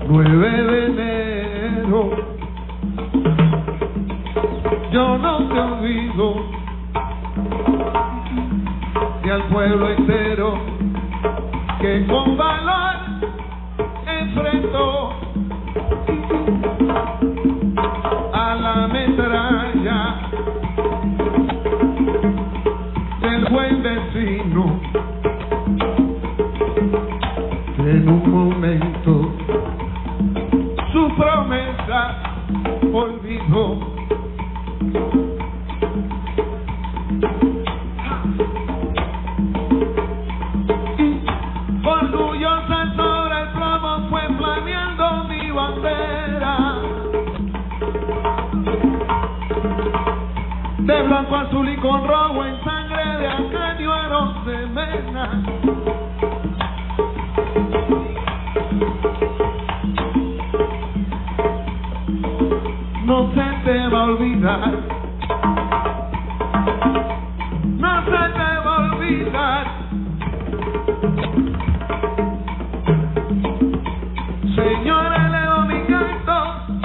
9 de enero, yo no te olvido, y al pueblo entero que con valor enfrentó a la metralla del buen vecino, en un momento su promesa olvidó. Orgullosa sobre el plomo fue flameando mi bandera, de blanco, azul y con rojo en sangre de Arcadio Arosemena. No se te va a olvidar, no se te va a olvidar, señora, le doy mi canto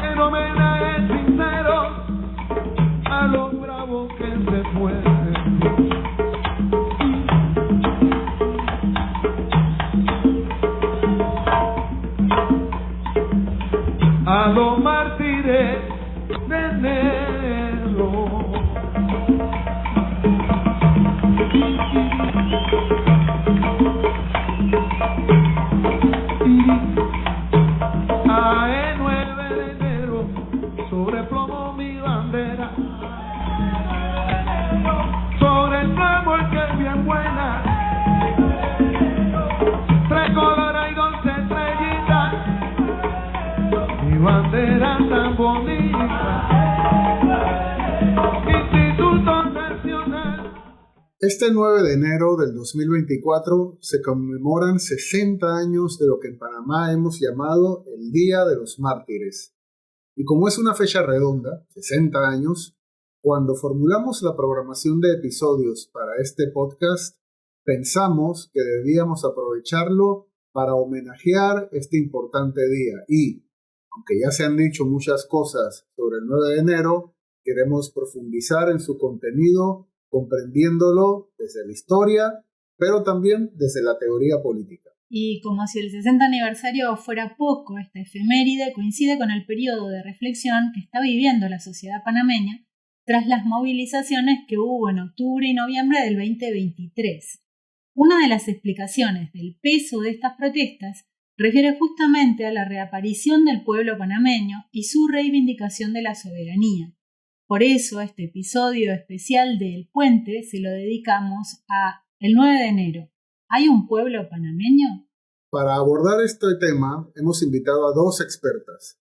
en homenaje sincero a los bravos que se fueron, a los mártires de enero. A 9 de enero, sobre plomo mi bandera, sobre el plomo el que es bien buena, 3 colores y 12 estrellitas, mi bandera tan bonita, Instituto Nacional. Este 9 de enero del 2024 se conmemoran 60 años de lo que en Panamá hemos llamado el Día de los Mártires. Y como es una fecha redonda, 60 años, cuando formulamos la programación de episodios para este podcast, pensamos que debíamos aprovecharlo para homenajear este importante día. Y, aunque ya se han dicho muchas cosas sobre el 9 de enero, queremos profundizar en su contenido, comprendiéndolo desde la historia, pero también desde la teoría política. Y como si el 60 aniversario fuera poco, esta efeméride coincide con el periodo de reflexión que está viviendo la sociedad panameña tras las movilizaciones que hubo en octubre y noviembre del 2023. Una de las explicaciones del peso de estas protestas refiere justamente a la reaparición del pueblo panameño y su reivindicación de la soberanía. Por eso este episodio especial de El Puente se lo dedicamos a el 9 de enero. ¿Hay un pueblo panameño? Para abordar este tema hemos invitado a 2 expertas.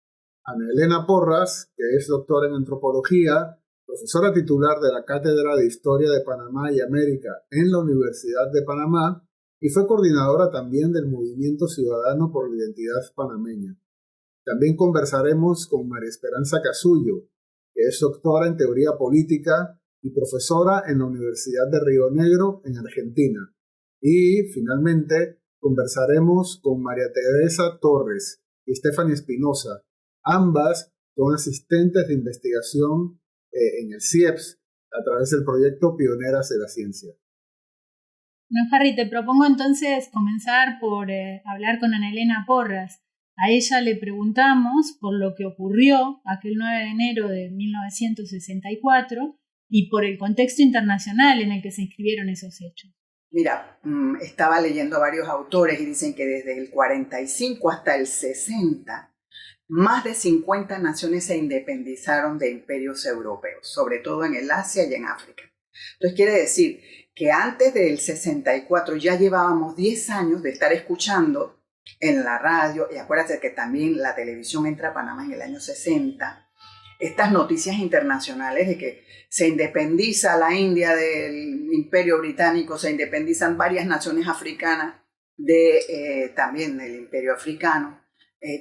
Ana Elena Porras, que es doctora en antropología, profesora titular de la Cátedra de Historia de Panamá y América en la Universidad de Panamá y fue coordinadora también del Movimiento Ciudadano por la Identidad Panameña. También conversaremos con María Esperanza Casullo, que es doctora en teoría política y profesora en la Universidad de Río Negro, en Argentina. Y, finalmente, conversaremos con María Teresa Torres y Stephanie Espinosa. Ambas son asistentes de investigación en el CIEPS a través del proyecto Pioneras de la Ciencia. Bueno, Harry, te propongo entonces comenzar por hablar con Ana Elena Porras. A ella le preguntamos por lo que ocurrió aquel 9 de enero de 1964 y por el contexto internacional en el que se inscribieron esos hechos. Mira, estaba leyendo a varios autores y dicen que desde el 45 hasta el 60, más de 50 naciones se independizaron de imperios europeos, sobre todo en el Asia y en África. Entonces quiere decir que antes del 64 ya llevábamos 10 años de estar escuchando en la radio, y acuérdate que también la televisión entra a Panamá en el año 60, estas noticias internacionales de que se independiza la India del Imperio Británico, se independizan varias naciones africanas también del Imperio Africano,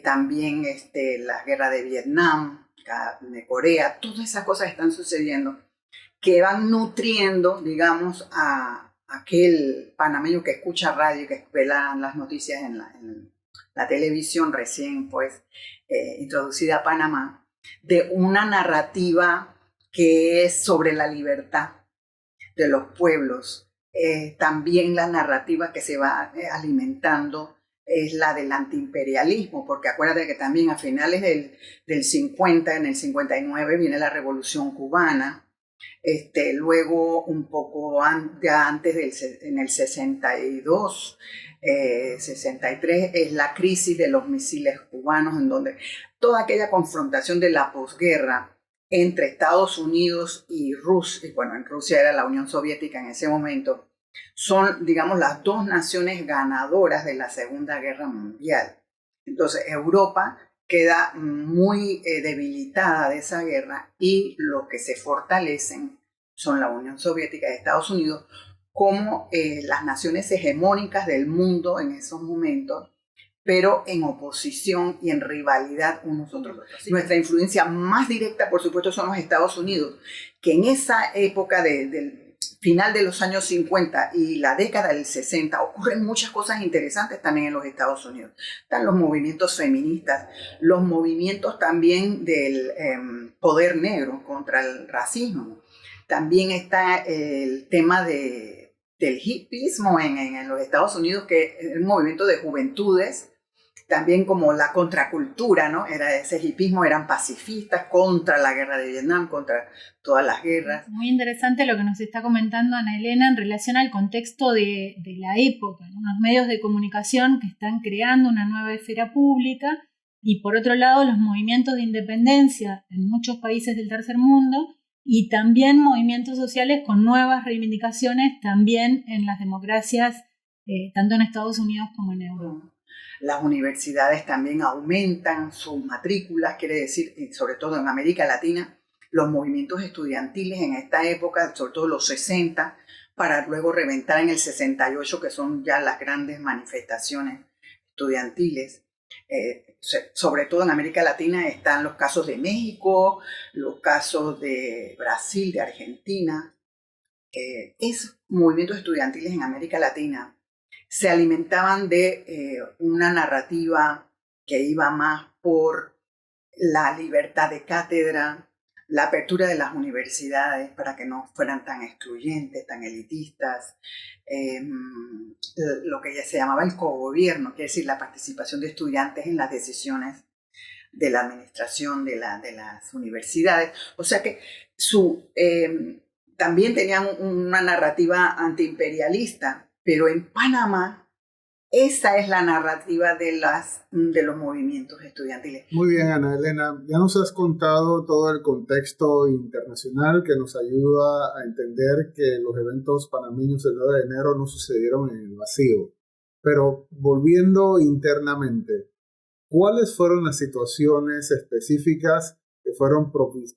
también la guerra de Vietnam, de Corea, todas esas cosas están sucediendo que van nutriendo, digamos, a aquel panameño que escucha radio y que ve las noticias en la televisión recién pues introducida a Panamá, de una narrativa que es sobre la libertad de los pueblos. También la narrativa que se va alimentando es la del antiimperialismo, porque acuérdate que también a finales del 50, en el 59 viene la Revolución Cubana, luego un poco antes, en el 62, 63, es la crisis de los misiles cubanos, en donde toda aquella confrontación de la posguerra entre Estados Unidos y Rusia, y bueno, en Rusia era la Unión Soviética en ese momento, son, digamos, las dos naciones ganadoras de la Segunda Guerra Mundial. Entonces, Europa queda muy debilitada de esa guerra y los que se fortalecen son la Unión Soviética y Estados Unidos como las naciones hegemónicas del mundo en esos momentos, pero en oposición y en rivalidad unos otros. Nuestra influencia más directa, por supuesto, son los Estados Unidos, que en esa época del final de los años 50 y la década del 60 ocurren muchas cosas interesantes también en los Estados Unidos. Están los movimientos feministas, los movimientos también del poder negro contra el racismo. También está el tema del hippismo en los Estados Unidos, que es un movimiento de juventudes, también como la contracultura, ¿no? Ese hipismo, eran pacifistas contra la guerra de Vietnam, contra todas las guerras. Muy interesante lo que nos está comentando Ana Elena en relación al contexto de la época, ¿no? Los medios de comunicación que están creando una nueva esfera pública y por otro lado los movimientos de independencia en muchos países del tercer mundo y también movimientos sociales con nuevas reivindicaciones también en las democracias, tanto en Estados Unidos como en Europa. Las universidades también aumentan sus matrículas, quiere decir, sobre todo en América Latina, los movimientos estudiantiles en esta época, sobre todo los 60, para luego reventar en el 68, que son ya las grandes manifestaciones estudiantiles. Sobre todo en América Latina están los casos de México, los casos de Brasil, de Argentina. Esos movimientos estudiantiles en América Latina se alimentaban de una narrativa que iba más por la libertad de cátedra, la apertura de las universidades para que no fueran tan excluyentes, tan elitistas, lo que ya se llamaba el cogobierno, quiere decir la participación de estudiantes en las decisiones de la administración de las universidades. O sea que también tenían una narrativa antiimperialista. Pero en Panamá, esa es la narrativa de los movimientos estudiantiles. Muy bien, Ana Elena. Ya nos has contado todo el contexto internacional que nos ayuda a entender que los eventos panameños del 9 de enero no sucedieron en el vacío. Pero volviendo internamente, ¿cuáles fueron las situaciones específicas que fueron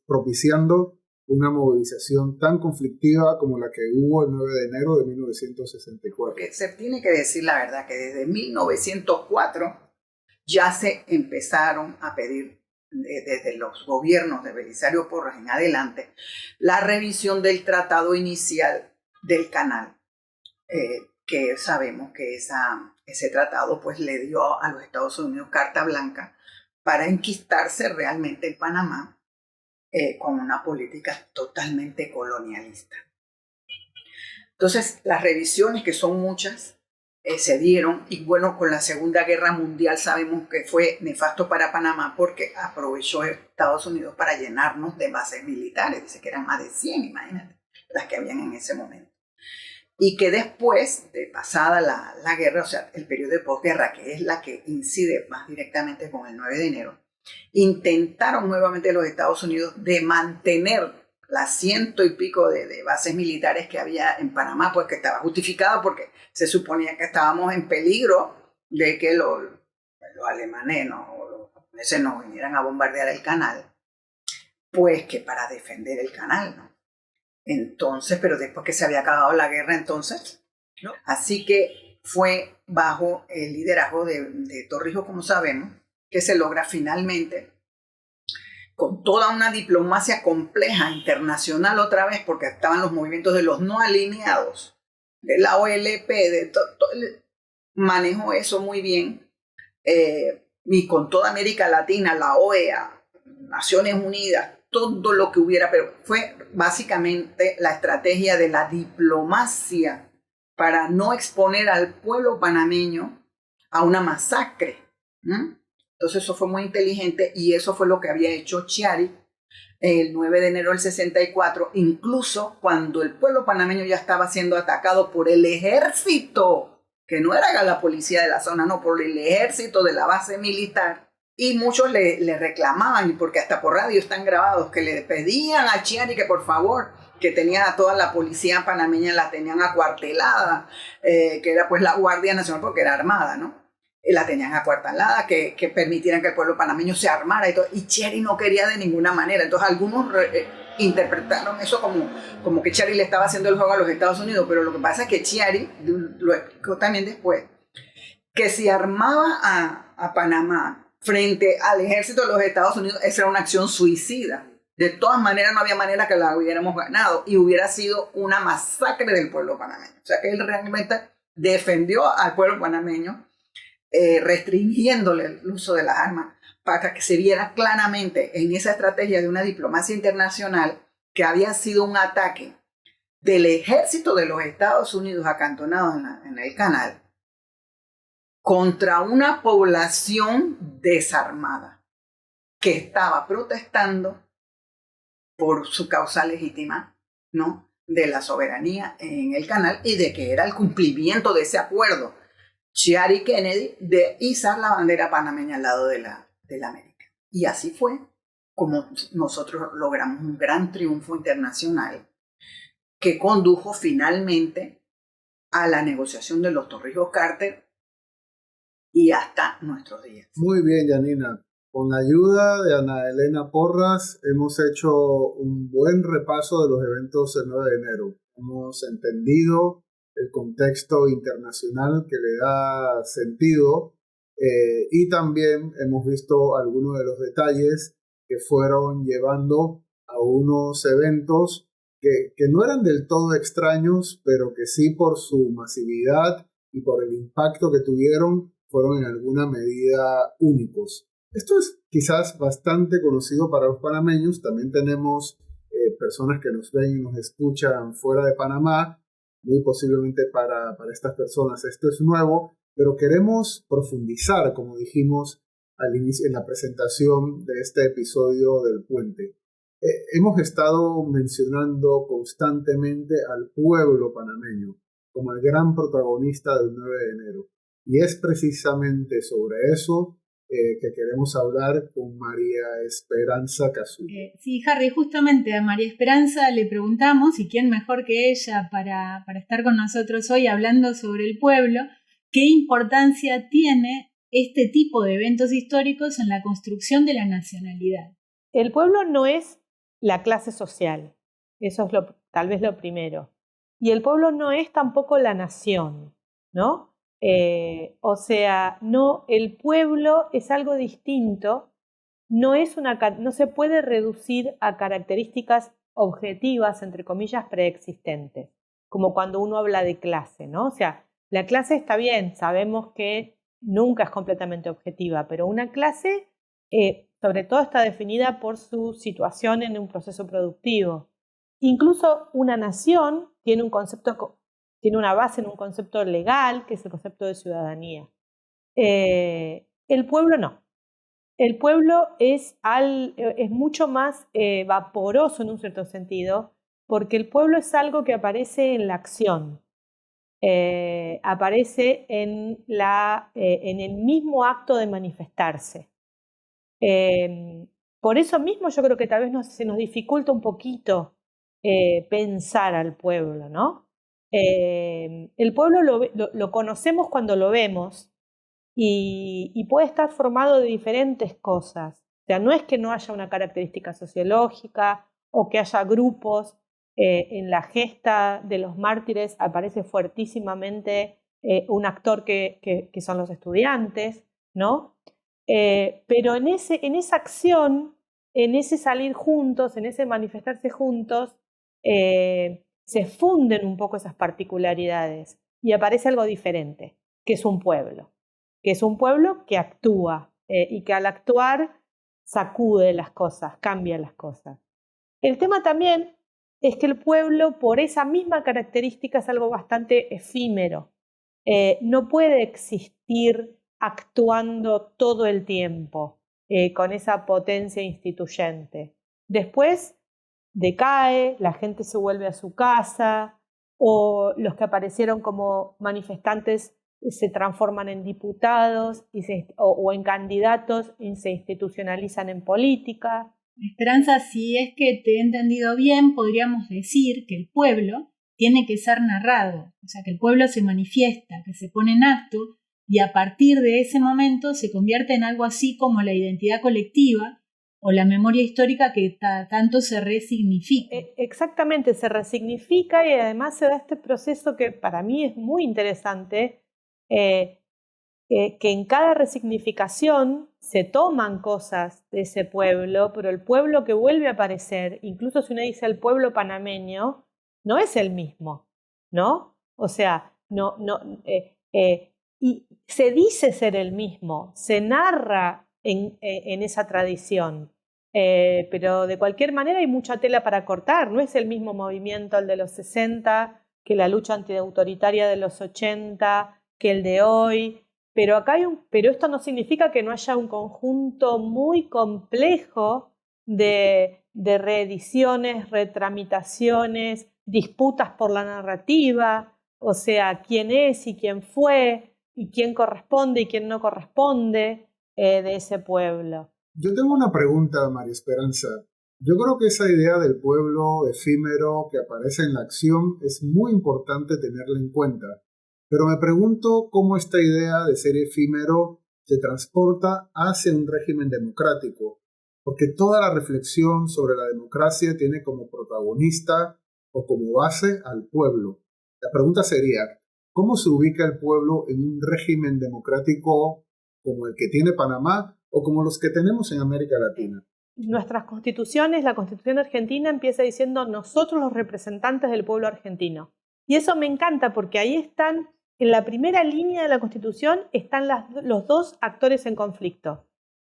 propiciando una movilización tan conflictiva como la que hubo el 9 de enero de 1964? Porque se tiene que decir la verdad que desde 1904 ya se empezaron a pedir desde los gobiernos de Belisario Porras en adelante la revisión del tratado inicial del canal, que sabemos que ese tratado pues le dio a los Estados Unidos carta blanca para enquistarse realmente en Panamá con una política totalmente colonialista. Entonces, las revisiones, que son muchas, se dieron, y bueno, con la Segunda Guerra Mundial sabemos que fue nefasto para Panamá porque aprovechó Estados Unidos para llenarnos de bases militares, dice que eran más de 100, imagínate, las que habían en ese momento. Y que después de pasada la guerra, o sea, el periodo de posguerra, que es la que incide más directamente con el 9 de enero, intentaron nuevamente los Estados Unidos de mantener las 100 y pico de bases militares que había en Panamá, pues que estaba justificado porque se suponía que estábamos en peligro de que los alemanes o los japoneses nos vinieran a bombardear el canal, pues que para defender el canal, ¿no? Entonces, pero después que se había acabado la guerra, entonces, ¿no? Así que fue bajo el liderazgo de Torrijos, como sabemos, que se logra finalmente, con toda una diplomacia compleja internacional otra vez, porque estaban los movimientos de los no alineados, de la OLP, manejó eso muy bien y con toda América Latina, la OEA, Naciones Unidas, todo lo que hubiera, pero fue básicamente la estrategia de la diplomacia para no exponer al pueblo panameño a una masacre. Entonces eso fue muy inteligente y eso fue lo que había hecho Chiari el 9 de enero del 64, incluso cuando el pueblo panameño ya estaba siendo atacado por el ejército, que no era la policía de la zona, no, por el ejército de la base militar. Y muchos le reclamaban, porque hasta por radio están grabados, que le pedían a Chiari que por favor, que tenían a toda la policía panameña, la tenían acuartelada, que era pues la Guardia Nacional, porque era armada, ¿no? La tenían acuartelada, que permitieran que el pueblo panameño se armara y todo. Y Chiari no quería de ninguna manera. Entonces algunos interpretaron eso como que Chiari le estaba haciendo el juego a los Estados Unidos, pero lo que pasa es que Chiari, lo explicó también después, que si armaba a Panamá frente al ejército de los Estados Unidos, esa era una acción suicida. De todas maneras, no había manera que la hubiéramos ganado y hubiera sido una masacre del pueblo panameño. O sea que él realmente defendió al pueblo panameño, restringiéndole el uso de las armas para que se viera claramente en esa estrategia de una diplomacia internacional que había sido un ataque del ejército de los Estados Unidos acantonado en el canal contra una población desarmada que estaba protestando por su causa legítima, ¿no?, de la soberanía en el canal y de que era el cumplimiento de ese acuerdo Chiari Kennedy de izar la bandera panameña al lado de la América. Y así fue como nosotros logramos un gran triunfo internacional que condujo finalmente a la negociación de los Torrijos-Carter y hasta nuestros días. Muy bien, Janina. Con la ayuda de Ana Elena Porras hemos hecho un buen repaso de los eventos del 9 de enero. Hemos entendido el contexto internacional que le da sentido y también hemos visto algunos de los detalles que fueron llevando a unos eventos que no eran del todo extraños, pero que sí por su masividad y por el impacto que tuvieron fueron en alguna medida únicos. Esto es quizás bastante conocido para los panameños. También tenemos personas que nos ven y nos escuchan fuera de Panamá. Muy posiblemente para estas personas esto es nuevo, pero queremos profundizar, como dijimos al inicio en la presentación de este episodio del Puente. Hemos estado mencionando constantemente al pueblo panameño como el gran protagonista del 9 de enero. Y es precisamente sobre eso que queremos hablar con María Esperanza Cazú. Sí, Harry, justamente a María Esperanza le preguntamos, y quién mejor que ella para estar con nosotros hoy hablando sobre el pueblo, qué importancia tiene este tipo de eventos históricos en la construcción de la nacionalidad. El pueblo no es la clase social, eso es tal vez lo primero. Y el pueblo no es tampoco la nación, ¿no? O sea, no, el pueblo es algo distinto, no se puede reducir a características objetivas, entre comillas, preexistentes, como cuando uno habla de clase, ¿no? O sea, la clase está bien, sabemos que nunca es completamente objetiva, pero una clase sobre todo está definida por su situación en un proceso productivo. Incluso una nación tiene una base en un concepto legal, que es el concepto de ciudadanía. El pueblo no. El pueblo es mucho más vaporoso en un cierto sentido, porque el pueblo es algo que aparece en la acción, aparece en el mismo acto de manifestarse. Por eso mismo yo creo que tal vez se nos dificulta un poquito pensar al pueblo, ¿no? El pueblo lo conocemos cuando lo vemos y puede estar formado de diferentes cosas. O sea, no es que no haya una característica sociológica o que haya grupos. En la gesta de los mártires aparece fuertísimamente un actor que son los estudiantes, ¿no? Pero en esa acción, en ese salir juntos, en ese manifestarse juntos, se funden un poco esas particularidades y aparece algo diferente, que es un pueblo. que es un pueblo que actúa y que al actuar sacude las cosas, cambia las cosas. El tema también es que el pueblo, por esa misma característica, es algo bastante efímero. No puede existir actuando todo el tiempo con esa potencia instituyente. Después decae, la gente se vuelve a su casa, o los que aparecieron como manifestantes se transforman en diputados o en candidatos y se institucionalizan en política. Esperanza, si es que te he entendido bien, podríamos decir que el pueblo tiene que ser narrado, o sea, que el pueblo se manifiesta, que se pone en acto y a partir de ese momento se convierte en algo así como la identidad colectiva o la memoria histórica que tanto se resignifica. Exactamente, se resignifica y además se da este proceso que para mí es muy interesante, que en cada resignificación se toman cosas de ese pueblo, pero el pueblo que vuelve a aparecer, incluso si uno dice el pueblo panameño, no es el mismo, ¿no? O sea, y se dice ser el mismo, se narra en esa tradición, pero de cualquier manera hay mucha tela para cortar, no es el mismo movimiento el de los 60 que la lucha antiautoritaria de los 80, que el de hoy, pero esto no significa que no haya un conjunto muy complejo de reediciones, retramitaciones, disputas por la narrativa, o sea, quién es y quién fue, y quién corresponde y quién no corresponde de ese pueblo. Yo tengo una pregunta, María Esperanza. Yo creo que esa idea del pueblo efímero que aparece en la acción es muy importante tenerla en cuenta. Pero me pregunto cómo esta idea de ser efímero se transporta hacia un régimen democrático, porque toda la reflexión sobre la democracia tiene como protagonista o como base al pueblo. La pregunta sería, ¿cómo se ubica el pueblo en un régimen democrático como el que tiene Panamá o como los que tenemos en América Latina? Nuestras constituciones, la Constitución argentina empieza diciendo nosotros los representantes del pueblo argentino. Y eso me encanta porque ahí están, en la primera línea de la Constitución, están los dos actores en conflicto.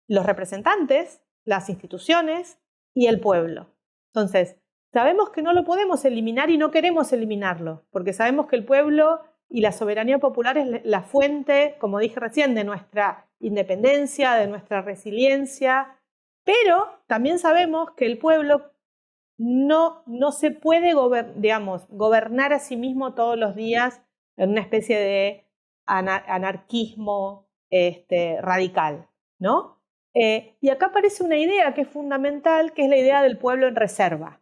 Los representantes, las instituciones y el pueblo. Entonces, sabemos que no lo podemos eliminar y no queremos eliminarlo, porque sabemos que el pueblo y la soberanía popular es la fuente, como dije recién, de nuestra independencia, de nuestra resiliencia, pero también sabemos que el pueblo no se puede gobernar a sí mismo todos los días en una especie de anarquismo radical, ¿no? Y acá aparece una idea que es fundamental, que es la idea del pueblo en reserva.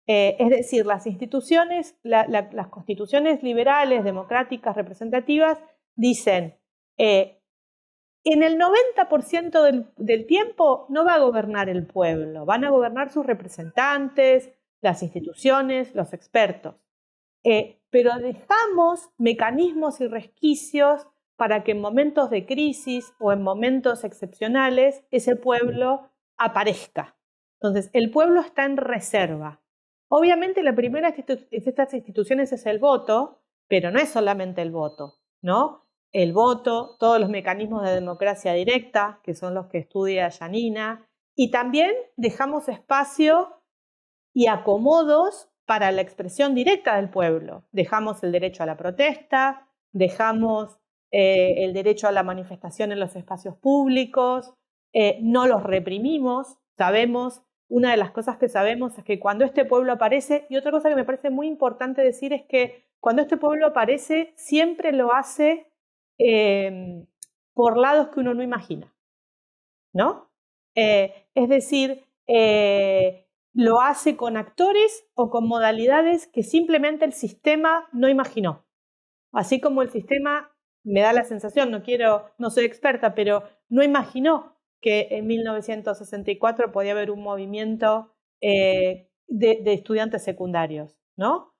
Es decir, las instituciones, las constituciones liberales, democráticas, representativas, dicen, en el 90% del tiempo no va a gobernar el pueblo, van a gobernar sus representantes, las instituciones, los expertos. Pero dejamos mecanismos y resquicios para que en momentos de crisis o en momentos excepcionales ese pueblo aparezca. Entonces, el pueblo está en reserva. Obviamente la primera de estas instituciones es el voto, pero no es solamente el voto, ¿no? El voto, todos los mecanismos de democracia directa, que son los que estudia Janina, y también dejamos espacio y acomodos para la expresión directa del pueblo. Dejamos el derecho a la protesta, dejamos el derecho a la manifestación en los espacios públicos, no los reprimimos, sabemos. Una de las cosas que sabemos es que cuando este pueblo aparece, y otra cosa que me parece muy importante decir es que cuando este pueblo aparece siempre lo hace por lados que uno no imagina, ¿no? Es decir, lo hace con actores o con modalidades que simplemente el sistema no imaginó. Así como el sistema, me da la sensación, no soy experta, pero no imaginó que en 1964 podía haber un movimiento de estudiantes secundarios, ¿no?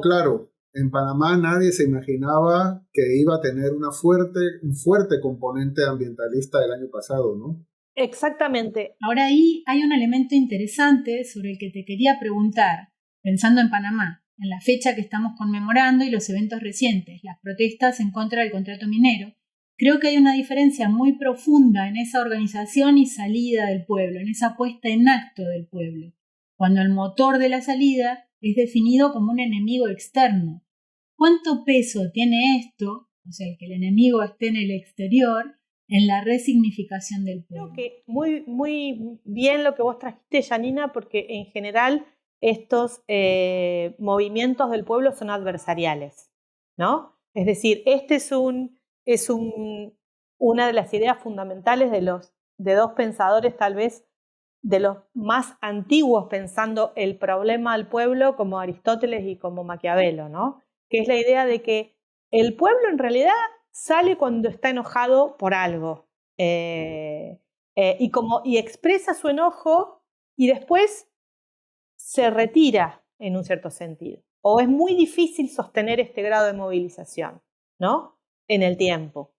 Claro, en Panamá nadie se imaginaba que iba a tener un fuerte componente ambientalista el año pasado, ¿no? Exactamente. Ahora ahí hay un elemento interesante sobre el que te quería preguntar, pensando en Panamá, en la fecha que estamos conmemorando y los eventos recientes, las protestas en contra del contrato minero. Creo que hay una diferencia muy profunda en esa organización y salida del pueblo, en esa puesta en acto del pueblo, cuando el motor de la salida es definido como un enemigo externo. ¿Cuánto peso tiene esto, o sea, que el enemigo esté en el exterior, en la resignificación del pueblo? Creo que muy bien lo que vos trajiste, Janina, porque en general estos movimientos del pueblo son adversariales, ¿no? Es decir, este es una de las ideas fundamentales de dos pensadores, tal vez de los más antiguos, pensando el problema al pueblo, como Aristóteles y como Maquiavelo, ¿no? Que es la idea de que el pueblo en realidad sale cuando está enojado por algo y expresa su enojo y después se retira en un cierto sentido. O es muy difícil sostener este grado de movilización, ¿no? En el tiempo.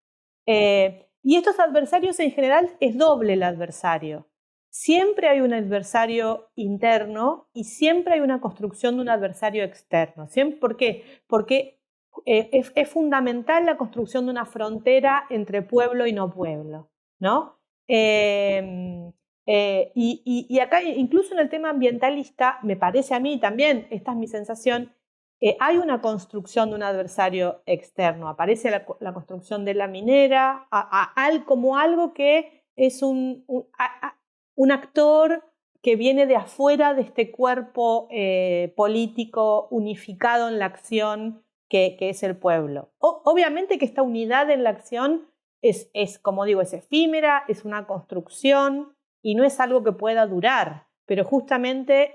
Y estos adversarios en general es doble el adversario. Siempre hay un adversario interno y siempre hay una construcción de un adversario externo. ¿Por qué? Porque es fundamental la construcción de una frontera entre pueblo y no pueblo, ¿no? Y acá, incluso en el tema ambientalista, me parece a mí también, esta es mi sensación, hay una construcción de un adversario externo. Aparece la construcción de la minera como algo que es un actor que viene de afuera de este cuerpo político unificado en la acción que es el pueblo. Obviamente que esta unidad en la acción es, como digo, es efímera, es una construcción y no es algo que pueda durar, pero justamente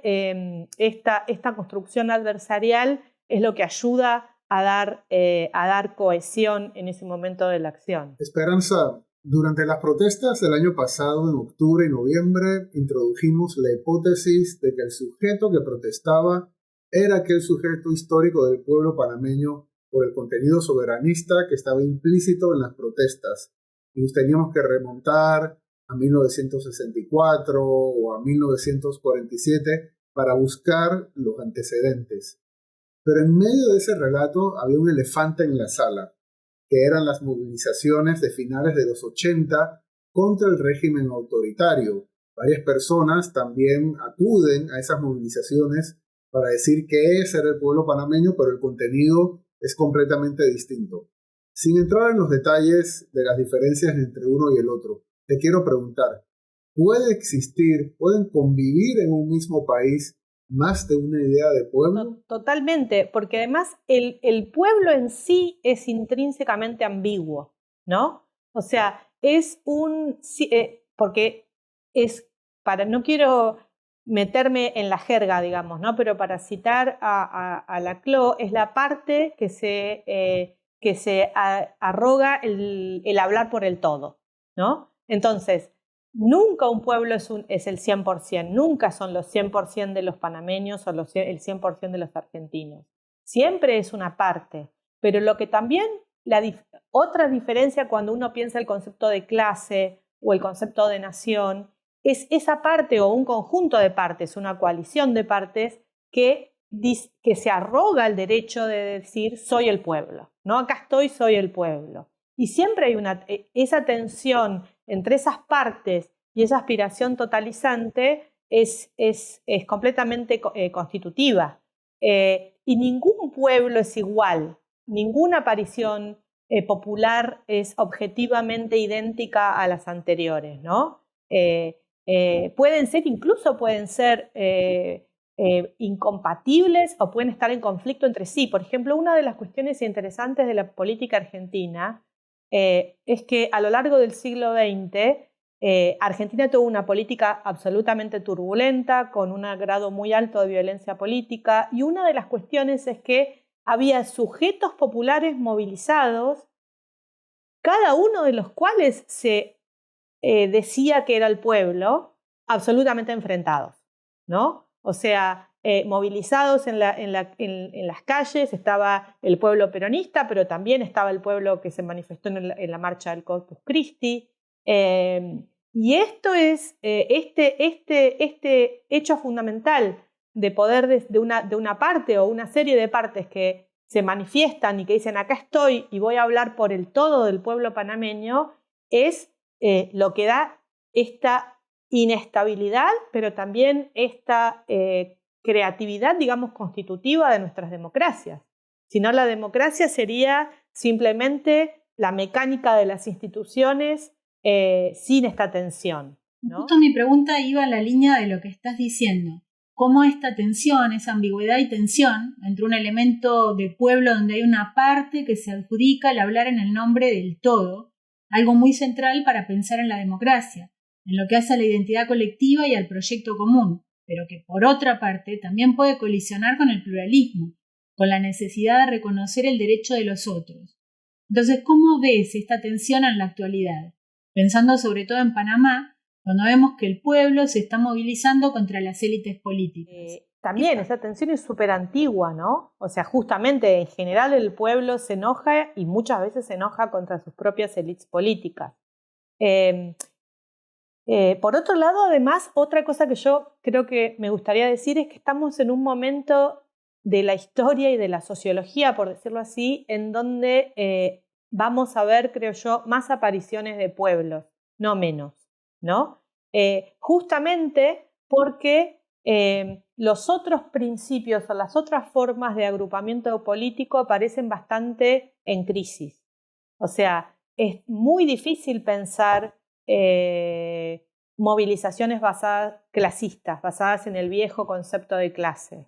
esta construcción adversarial es lo que ayuda a dar cohesión en ese momento de la acción. Esperanza, durante las protestas del año pasado, en octubre y noviembre, introdujimos la hipótesis de que el sujeto que protestaba era aquel sujeto histórico del pueblo panameño por el contenido soberanista que estaba implícito en las protestas. Y nos teníamos que remontar a 1964 o a 1947 para buscar los antecedentes. Pero en medio de ese relato había un elefante en la sala, que eran las movilizaciones de finales de los 80 contra el régimen autoritario. Varias personas también acuden a esas movilizaciones para decir que ese era el pueblo panameño, pero el contenido es completamente distinto. Sin entrar en los detalles de las diferencias entre uno y el otro, te quiero preguntar, ¿pueden convivir en un mismo país más de una idea de pueblo? Totalmente, porque además el pueblo en sí es intrínsecamente ambiguo, ¿no? O sea, porque no quiero meterme en la jerga, digamos, ¿no? Pero para citar a Laclau, es la parte que se arroga el hablar por el todo, ¿no? Entonces, nunca un pueblo es el 100%, nunca son los 100% de los panameños o el 100% de los argentinos. Siempre es una parte, pero lo que también, otra diferencia cuando uno piensa el concepto de clase o el concepto de nación, es esa parte o un conjunto de partes, una coalición de partes que se arroga el derecho de decir soy el pueblo, ¿no? Acá estoy, soy el pueblo. Y siempre hay esa tensión entre esas partes y esa aspiración totalizante es completamente constitutiva. Y ningún pueblo es igual, ninguna aparición popular es objetivamente idéntica a las anteriores, ¿no? Pueden ser incompatibles o pueden estar en conflicto entre sí. Por ejemplo, una de las cuestiones interesantes de la política argentina es que a lo largo del siglo XX Argentina tuvo una política absolutamente turbulenta, con un grado muy alto de violencia política, y una de las cuestiones es que había sujetos populares movilizados, cada uno de los cuales se decía que era el pueblo, absolutamente enfrentados, ¿no? O sea, movilizados en las calles estaba el pueblo peronista, pero también estaba el pueblo que se manifestó en la marcha del Corpus Christi. Y esto es este hecho fundamental de poder de una parte o una serie de partes que se manifiestan y que dicen acá estoy y voy a hablar por el todo del pueblo panameño, es lo que da esta inestabilidad, pero también esta creatividad, digamos, constitutiva de nuestras democracias. Si no, la democracia sería simplemente la mecánica de las instituciones sin esta tensión, ¿no? Justo mi pregunta iba en la línea de lo que estás diciendo. Cómo esta tensión, esa ambigüedad y tensión entre un elemento de pueblo donde hay una parte que se adjudica el hablar en el nombre del todo, algo muy central para pensar en la democracia, en lo que hace a la identidad colectiva y al proyecto común, pero que por otra parte también puede colisionar con el pluralismo, con la necesidad de reconocer el derecho de los otros. Entonces, ¿cómo ves esta tensión en la actualidad? Pensando sobre todo en Panamá, cuando vemos que el pueblo se está movilizando contra las élites políticas. También esa tensión es súper antigua, ¿no? O sea, justamente en general el pueblo se enoja y muchas veces se enoja contra sus propias élites políticas. Por otro lado, además, otra cosa que yo creo que me gustaría decir es que estamos en un momento de la historia y de la sociología, por decirlo así, en donde vamos a ver, creo yo, más apariciones de pueblos, no menos, ¿no? Justamente porque los otros principios o las otras formas de agrupamiento político aparecen bastante en crisis. O sea, es muy difícil pensar movilizaciones clasistas, basadas en el viejo concepto de clase.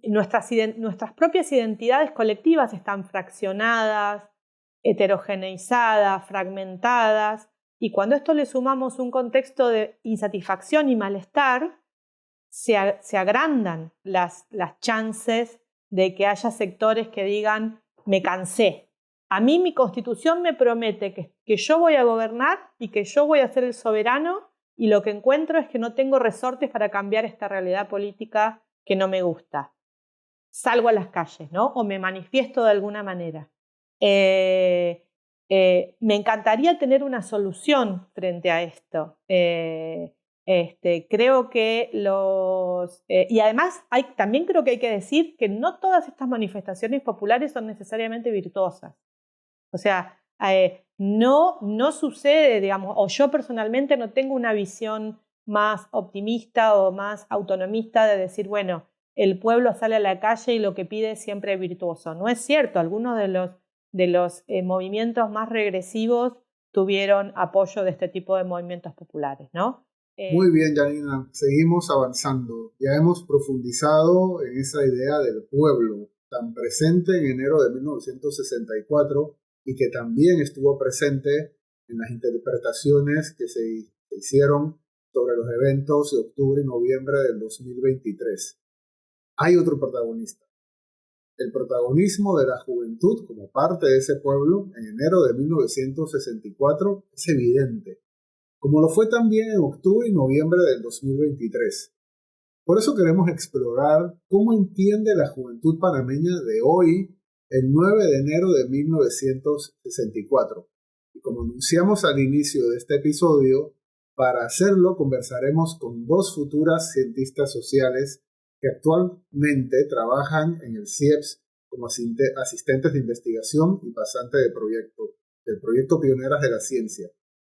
Nuestras propias identidades colectivas están fraccionadas, heterogeneizadas, fragmentadas, y cuando a esto le sumamos un contexto de insatisfacción y malestar, se agrandan las chances de que haya sectores que digan me cansé. A mí mi constitución me promete que yo voy a gobernar y que yo voy a ser el soberano, y lo que encuentro es que no tengo resortes para cambiar esta realidad política que no me gusta. Salgo a las calles, ¿no? O me manifiesto de alguna manera. Me encantaría tener una solución frente a esto. Creo que y además también creo que hay que decir que no todas estas manifestaciones populares son necesariamente virtuosas. O sea, no sucede, digamos, o yo personalmente no tengo una visión más optimista o más autonomista de decir, bueno, el pueblo sale a la calle y lo que pide es siempre virtuoso. No es cierto, algunos de los movimientos más regresivos tuvieron apoyo de este tipo de movimientos populares, ¿no? Muy bien, Janina, seguimos avanzando. Ya hemos profundizado en esa idea del pueblo, tan presente en enero de 1964 y que también estuvo presente en las interpretaciones que se hicieron sobre los eventos de octubre y noviembre del 2023. Hay otro protagonista. El protagonismo de la juventud como parte de ese pueblo en enero de 1964 es evidente, como lo fue también en octubre y noviembre del 2023. Por eso queremos explorar cómo entiende la juventud panameña de hoy, el 9 de enero de 1964. Y como anunciamos al inicio de este episodio, para hacerlo conversaremos con dos futuras cientistas sociales que actualmente trabajan en el CIEPS como asistentes de investigación y pasantes del proyecto Pioneras de la Ciencia.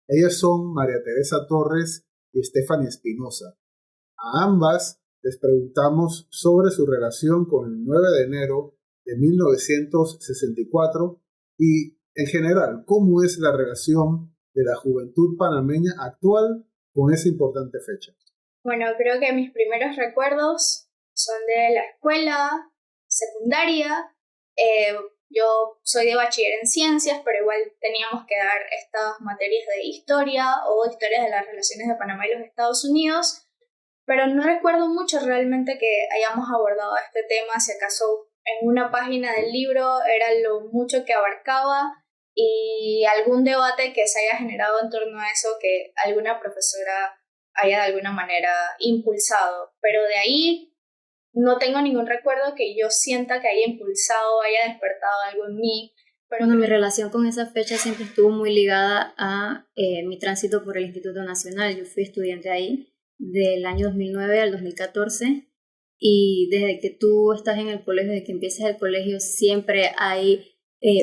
Ellas son María Teresa Torres y Stephanie Espinosa. A ambas les preguntamos sobre su relación con el 9 de enero de 1964 y, en general, cómo es la relación de la juventud panameña actual con esa importante fecha. Bueno, creo que mis primeros recuerdos son de la escuela secundaria. Yo soy de bachiller en ciencias, pero igual teníamos que dar estas materias de historia o historias de las relaciones de Panamá y los Estados Unidos, pero no recuerdo mucho realmente que hayamos abordado este tema. Si acaso en una página del libro era lo mucho que abarcaba y algún debate que se haya generado en torno a eso que alguna profesora haya de alguna manera impulsado, pero de ahí no tengo ningún recuerdo que yo sienta que haya impulsado, haya despertado algo en mí. Pero mi relación con esa fecha siempre estuvo muy ligada a mi tránsito por el Instituto Nacional. Yo fui estudiante ahí del año 2009 al 2014 y desde que tú estás en el colegio, desde que empiezas el colegio, siempre hay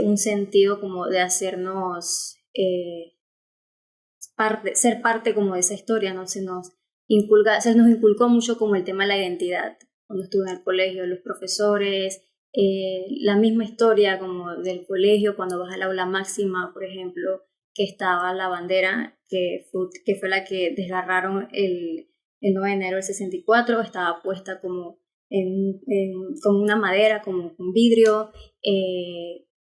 un sentido como de hacernos ser parte como de esa historia, ¿no? Se nos inculcó mucho como el tema de la identidad. Cuando estuve en el colegio, los profesores, la misma historia como del colegio, cuando vas al aula máxima, por ejemplo, que estaba la bandera, que fue la que desgarraron el 9 de enero del 64, estaba puesta como como una madera, como con vidrio.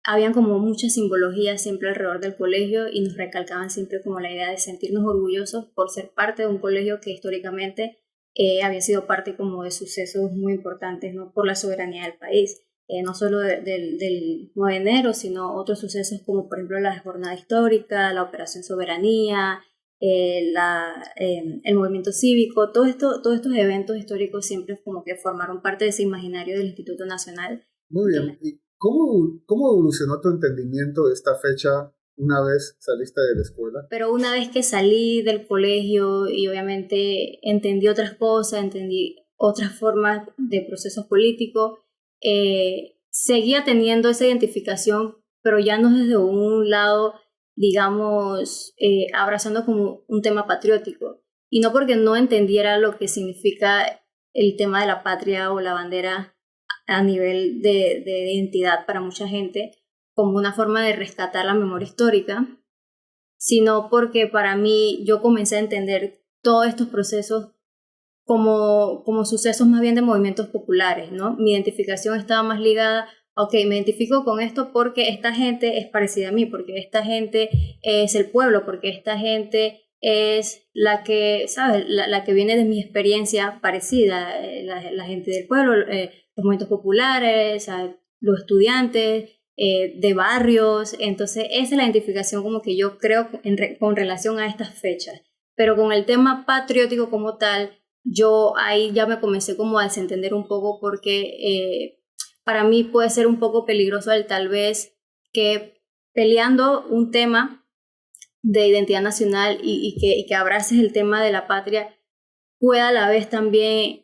Habían como mucha simbología siempre alrededor del colegio y nos recalcaban siempre como la idea de sentirnos orgullosos por ser parte de un colegio que históricamente había sido parte como de sucesos muy importantes, ¿no? Por la soberanía del país. No solo del 9 de enero, sino otros sucesos como por ejemplo la jornada histórica, la Operación Soberanía, el movimiento cívico, todos estos eventos históricos siempre como que formaron parte de ese imaginario del Instituto Nacional. Muy bien. ¿Y cómo evolucionó tu entendimiento de esta fecha una vez saliste de la escuela? Pero una vez que salí del colegio y obviamente entendí otras cosas, entendí otras formas de procesos políticos, seguía teniendo esa identificación, pero ya no desde un lado, digamos, abrazando como un tema patriótico. Y no porque no entendiera lo que significa el tema de la patria o la bandera a nivel de identidad para mucha gente, como una forma de rescatar la memoria histórica, sino porque para mí yo comencé a entender todos estos procesos como sucesos más bien de movimientos populares, ¿no? Mi identificación estaba más ligada, ok, me identifico con esto porque esta gente es parecida a mí, porque esta gente es el pueblo, porque esta gente es la que, ¿sabes? La que viene de mi experiencia parecida, la gente del pueblo, los movimientos populares, ¿sabes? Los estudiantes de barrios. Entonces esa es la identificación como que yo creo con relación a estas fechas. Pero con el tema patriótico como tal, yo ahí ya me comencé como a desentender un poco porque para mí puede ser un poco peligroso el tal vez que peleando un tema de identidad nacional y que abraces el tema de la patria pueda a la vez también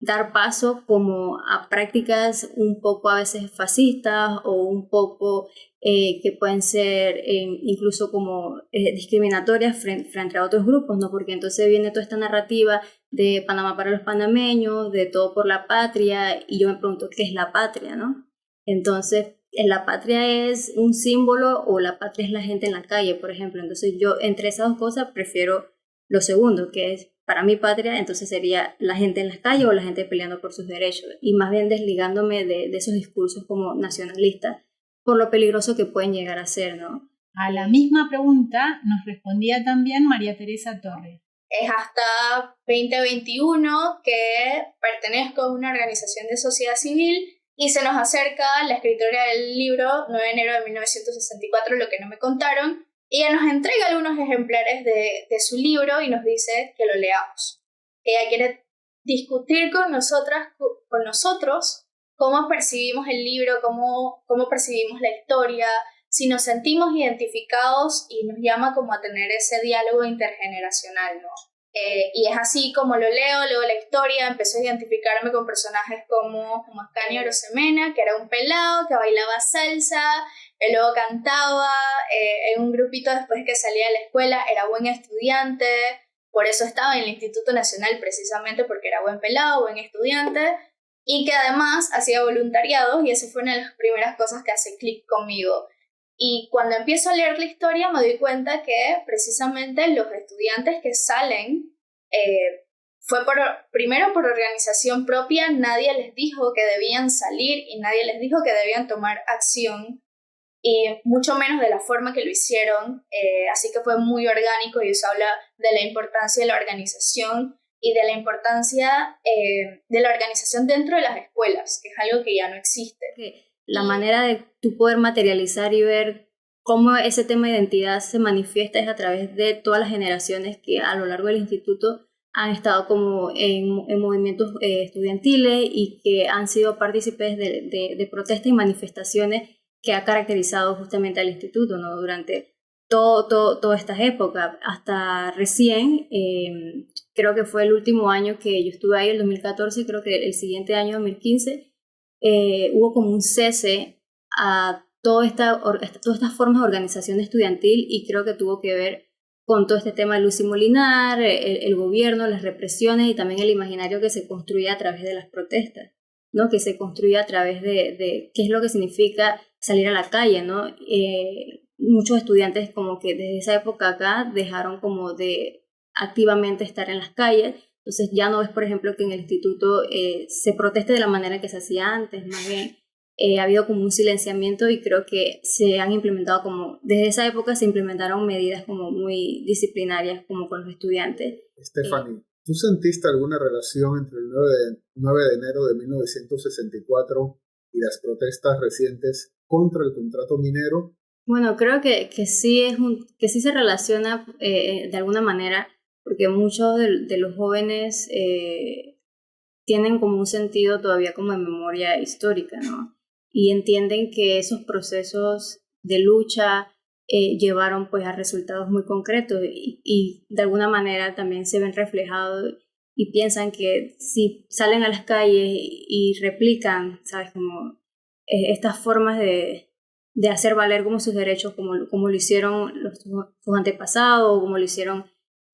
dar paso como a prácticas un poco a veces fascistas o un poco que pueden ser incluso como discriminatorias frente a otros grupos, ¿no? Porque entonces viene toda esta narrativa de Panamá para los panameños, de todo por la patria, y yo me pregunto, ¿qué es la patria, no? Entonces, ¿la patria es un símbolo o la patria es la gente en la calle, por ejemplo? Entonces yo entre esas dos cosas prefiero lo segundo, que es para mí patria, entonces sería la gente en las calles o la gente peleando por sus derechos, y más bien desligándome de esos discursos como nacionalistas, por lo peligroso que pueden llegar a ser, ¿no? A la misma pregunta nos respondía también María Teresa Torres. Es hasta 2021 que pertenezco a una organización de sociedad civil y se nos acerca la escritora del libro 9 de enero de 1964, Lo que no me contaron, y ella nos entrega algunos ejemplares de su libro y nos dice que lo leamos. Ella quiere discutir con nosotros cómo percibimos el libro, cómo percibimos la historia, si nos sentimos identificados, y nos llama como a tener ese diálogo intergeneracional, ¿no? Y es así como lo leo la historia, empecé a identificarme con personajes como Ascanio Arosemena, que era un pelado que bailaba salsa, y luego cantaba en un grupito después que salía de la escuela, era buen estudiante, por eso estaba en el Instituto Nacional, precisamente porque era buen pelado, buen estudiante, y que además hacía voluntariado, y esa fue una de las primeras cosas que hace clic conmigo. Y cuando empiezo a leer la historia me doy cuenta que precisamente los estudiantes que salen fue primero por organización propia, nadie les dijo que debían salir y nadie les dijo que debían tomar acción, y mucho menos de la forma que lo hicieron, así que fue muy orgánico, y eso habla de la importancia de la organización y de la importancia de la organización dentro de las escuelas, que es algo que ya no existe. La manera de tú poder materializar y ver cómo ese tema de identidad se manifiesta es a través de todas las generaciones que a lo largo del instituto han estado como en movimientos estudiantiles y que han sido partícipes de protestas y manifestaciones que ha caracterizado justamente al instituto, ¿no? Durante todas estas épocas. Hasta recién, creo que fue el último año que yo estuve ahí, el 2014, creo que el siguiente año, 2015, hubo como un cese a todas estas formas de organización estudiantil, y creo que tuvo que ver con todo este tema de Lucy Molinar, el gobierno, las represiones y también el imaginario que se construía a través de las protestas, ¿no? Que se construía a través de qué es lo que significa salir a la calle, ¿no? Muchos estudiantes como que desde esa época acá dejaron como de activamente estar en las calles, entonces ya no ves, por ejemplo, que en el instituto se proteste de la manera que se hacía antes, más bien ha habido como un silenciamiento, y creo que se han implementado como, desde esa época se implementaron medidas como muy disciplinarias como con los estudiantes. Stephanie, ¿tú sentiste alguna relación entre el 9 de enero de 1964 y las protestas recientes contra el contrato minero? Bueno, creo que sí que sí se relaciona de alguna manera, porque muchos de los jóvenes tienen como un sentido todavía como de memoria histórica, ¿no? Y entienden que esos procesos de lucha llevaron pues a resultados muy concretos, y de alguna manera también se ven reflejados, y piensan que si salen a las calles y replican, ¿sabes? Como estas formas de hacer valer como sus derechos, como lo hicieron sus antepasados, como lo hicieron,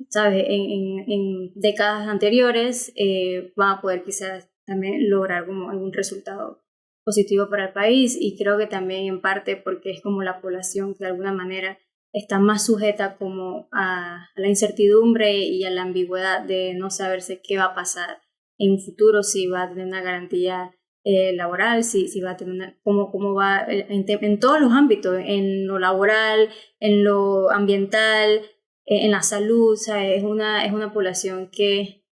¿sabes? En décadas anteriores, van a poder quizás también lograr como algún resultado positivo para el país. Y creo que también en parte porque es como la población que de alguna manera está más sujeta como a la incertidumbre y a la ambigüedad de no saberse qué va a pasar en un futuro, si va a tener una garantía laboral, si va a tener cómo va en todos los ámbitos, en lo laboral, en lo ambiental, en la salud. O sea, es una población que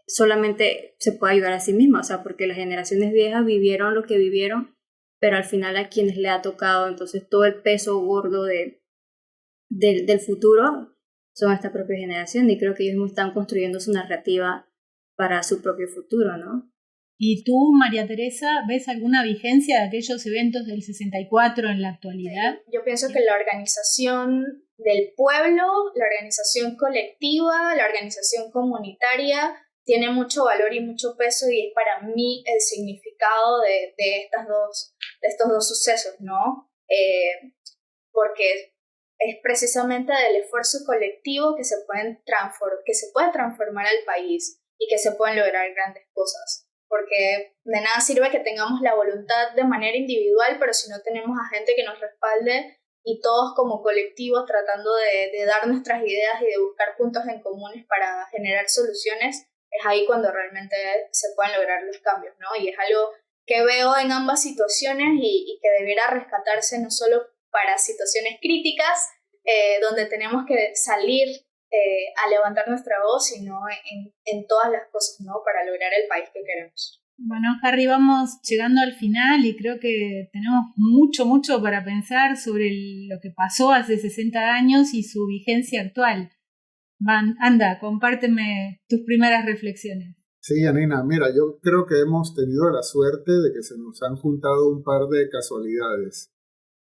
solamente se puede ayudar a sí misma, o sea, porque las generaciones viejas vivieron lo que vivieron, pero al final a quienes le ha tocado entonces todo el peso gordo del futuro son esta propia generación, y creo que ellos mismos están construyendo su narrativa para su propio futuro, ¿no? ¿Y tú, María Teresa, ves alguna vigencia de aquellos eventos del 64 en la actualidad? Yo pienso que la organización del pueblo, la organización colectiva, la organización comunitaria tiene mucho valor y mucho peso, y es para mí el significado de estos dos sucesos, ¿no? Porque es precisamente del esfuerzo colectivo que se puede transformar al país y que se pueden lograr grandes cosas. Porque de nada sirve que tengamos la voluntad de manera individual, pero si no tenemos a gente que nos respalde, y todos como colectivos tratando de dar nuestras ideas y de buscar puntos en comunes para generar soluciones, es ahí cuando realmente se pueden lograr los cambios, ¿no? Y es algo que veo en ambas situaciones y que debiera rescatarse no solo para situaciones críticas, donde tenemos que salir a levantar nuestra voz, sino en todas las cosas, ¿no? Para lograr el país que queremos. Bueno, Harry, vamos llegando al final y creo que tenemos mucho para pensar sobre lo que pasó hace 60 años y su vigencia actual. Anda, compárteme tus primeras reflexiones. Sí, Janina, mira, yo creo que hemos tenido la suerte de que se nos han juntado un par de casualidades.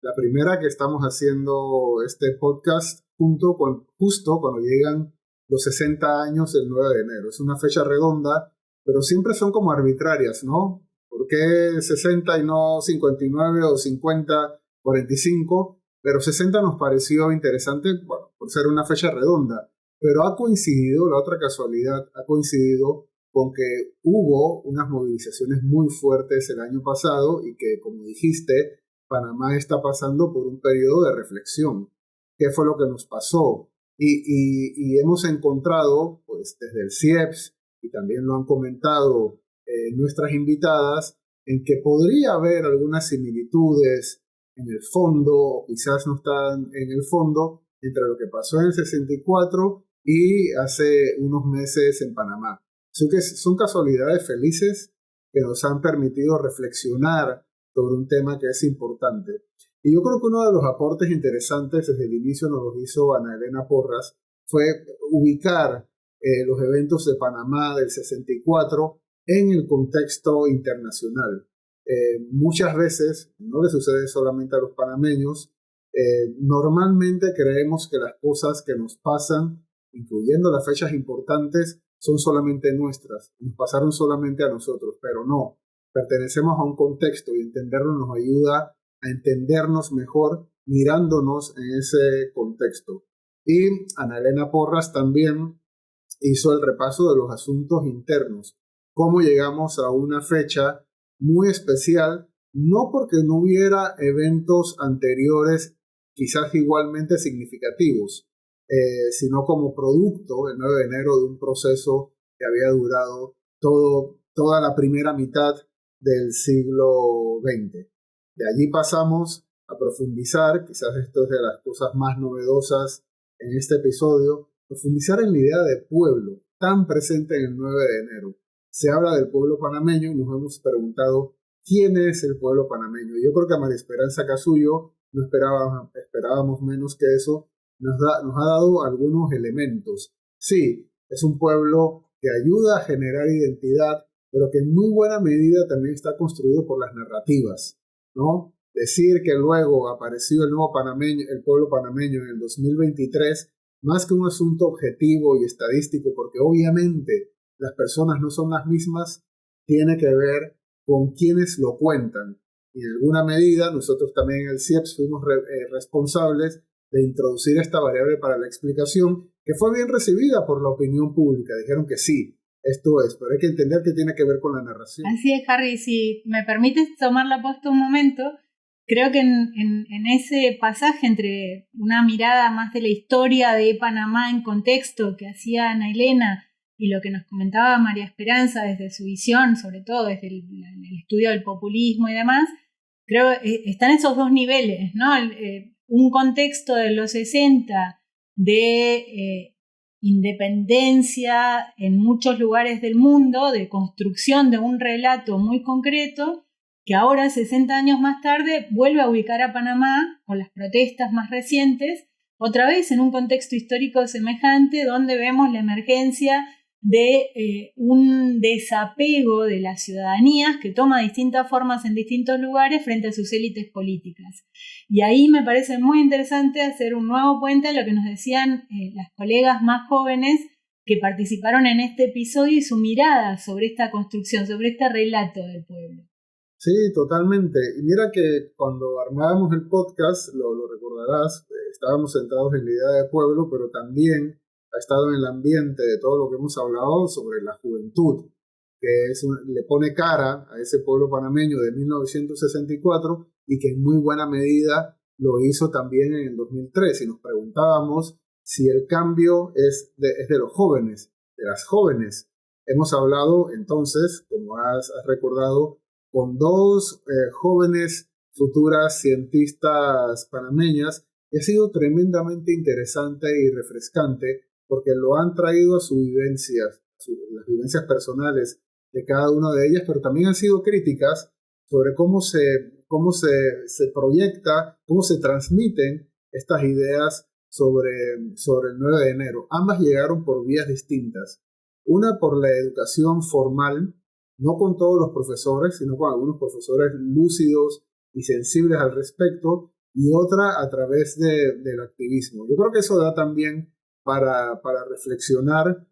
La primera, que estamos haciendo este podcast justo cuando llegan los 60 años del 9 de enero. Es una fecha redonda, pero siempre son como arbitrarias, ¿no? ¿Por qué 60 y no 59 o 50, 45? Pero 60 nos pareció interesante, bueno, por ser una fecha redonda. Pero ha coincidido, la otra casualidad, ha coincidido con que hubo unas movilizaciones muy fuertes el año pasado y que, como dijiste, Panamá está pasando por un periodo de reflexión. ¿Qué fue lo que nos pasó? Y hemos encontrado, pues desde el CIEPS, y también lo han comentado nuestras invitadas, en que podría haber algunas similitudes en el fondo, o quizás no están en el fondo, entre lo que pasó en el 64 y hace unos meses en Panamá. Así que son casualidades felices que nos han permitido reflexionar sobre un tema que es importante. Y yo creo que uno de los aportes interesantes desde el inicio nos lo hizo Ana Elena Porras, fue ubicar los eventos de Panamá del 64 en el contexto internacional. Muchas veces, no le sucede solamente a los panameños, Normalmente creemos que las cosas que nos pasan, incluyendo las fechas importantes, son solamente nuestras, nos pasaron solamente a nosotros, pero no, pertenecemos a un contexto y entenderlo nos ayuda a entendernos mejor mirándonos en ese contexto. Y Ana Elena Porras también hizo el repaso de los asuntos internos, cómo llegamos a una fecha muy especial, no porque no hubiera eventos anteriores quizás igualmente significativos, sino como producto, el 9 de enero, de un proceso que había durado toda la primera mitad del siglo XX. De allí pasamos a profundizar, quizás esto es de las cosas más novedosas en este episodio, profundizar en la idea de pueblo, tan presente en el 9 de enero. Se habla del pueblo panameño y nos hemos preguntado quién es el pueblo panameño. Yo creo que a María Esperanza Casullo no esperábamos menos que eso, nos ha dado algunos elementos. Sí, es un pueblo que ayuda a generar identidad, pero que en muy buena medida también está construido por las narrativas, ¿no? Decir que luego apareció el pueblo panameño en el 2023, más que un asunto objetivo y estadístico, porque obviamente las personas no son las mismas, tiene que ver con quienes lo cuentan. Y en alguna medida nosotros también en el CIEPS fuimos responsables de introducir esta variable para la explicación, que fue bien recibida por la opinión pública. Dijeron que sí, esto es, pero hay que entender que tiene que ver con la narración. Así es, Harry, si me permites tomar la posta un momento, creo que en ese pasaje entre una mirada más de la historia de Panamá en contexto que hacía Ana Elena y lo que nos comentaba María Esperanza desde su visión, sobre todo desde el estudio del populismo y demás, creo que están esos dos niveles, ¿no? Un contexto de los 60 de independencia en muchos lugares del mundo, de construcción de un relato muy concreto, que ahora, 60 años más tarde, vuelve a ubicar a Panamá, con las protestas más recientes, otra vez en un contexto histórico semejante, donde vemos la emergencia de un desapego de las ciudadanías que toma distintas formas en distintos lugares frente a sus élites políticas. Y ahí me parece muy interesante hacer un nuevo puente a lo que nos decían las colegas más jóvenes que participaron en este episodio y su mirada sobre esta construcción, sobre este relato del pueblo. Sí, totalmente. Y mira que cuando armábamos el podcast, lo recordarás, estábamos centrados en la idea de pueblo, pero también ha estado en el ambiente de todo lo que hemos hablado sobre la juventud, que le pone cara a ese pueblo panameño de 1964 y que en muy buena medida lo hizo también en el 2003. Y nos preguntábamos si el cambio es de los jóvenes, de las jóvenes. Hemos hablado entonces, como has recordado, con dos jóvenes futuras cientistas panameñas, y ha sido tremendamente interesante y refrescante porque lo han traído a sus vivencias, las vivencias personales de cada una de ellas, pero también han sido críticas sobre cómo se proyecta, cómo se transmiten estas ideas sobre el 9 de enero. Ambas llegaron por vías distintas. Una por la educación formal, no con todos los profesores, sino con algunos profesores lúcidos y sensibles al respecto, y otra a través del activismo. Yo creo que eso da también para reflexionar,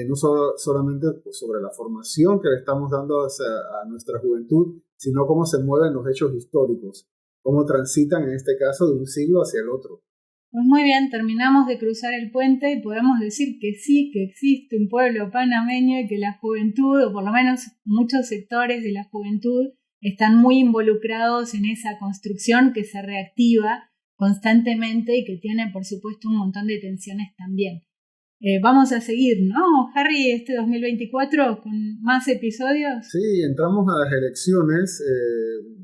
no solamente sobre la formación que le estamos dando a nuestra juventud, sino cómo se mueven los hechos históricos, cómo transitan en este caso de un siglo hacia el otro. Pues muy bien, terminamos de cruzar el puente y podemos decir que sí, que existe un pueblo panameño y que la juventud, o por lo menos muchos sectores de la juventud, están muy involucrados en esa construcción que se reactiva constantemente y que tiene, por supuesto, un montón de tensiones también. Vamos a seguir, ¿no, Harry, este 2024 con más episodios? Sí, entramos a las elecciones.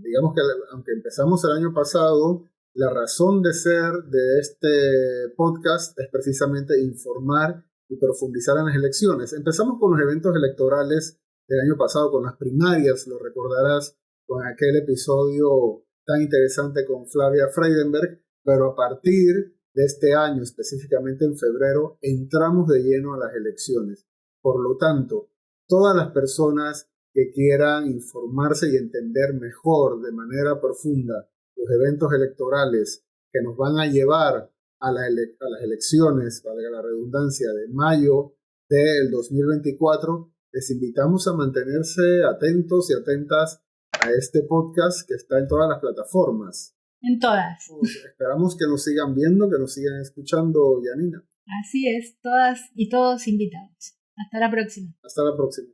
Digamos que aunque empezamos el año pasado, la razón de ser de este podcast es precisamente informar y profundizar en las elecciones. Empezamos con los eventos electorales del año pasado, con las primarias, lo recordarás, con aquel episodio tan interesante con Flavia Freidenberg, pero a partir de este año, específicamente en febrero, entramos de lleno a las elecciones. Por lo tanto, todas las personas que quieran informarse y entender mejor, de manera profunda, los eventos electorales que nos van a llevar a las elecciones, valga la redundancia, de mayo del 2024, les invitamos a mantenerse atentos y atentas a este podcast que está en todas las plataformas. En todas. Esperamos que nos sigan viendo, que nos sigan escuchando, Yanina. Así es, todas y todos invitados. Hasta la próxima. Hasta la próxima.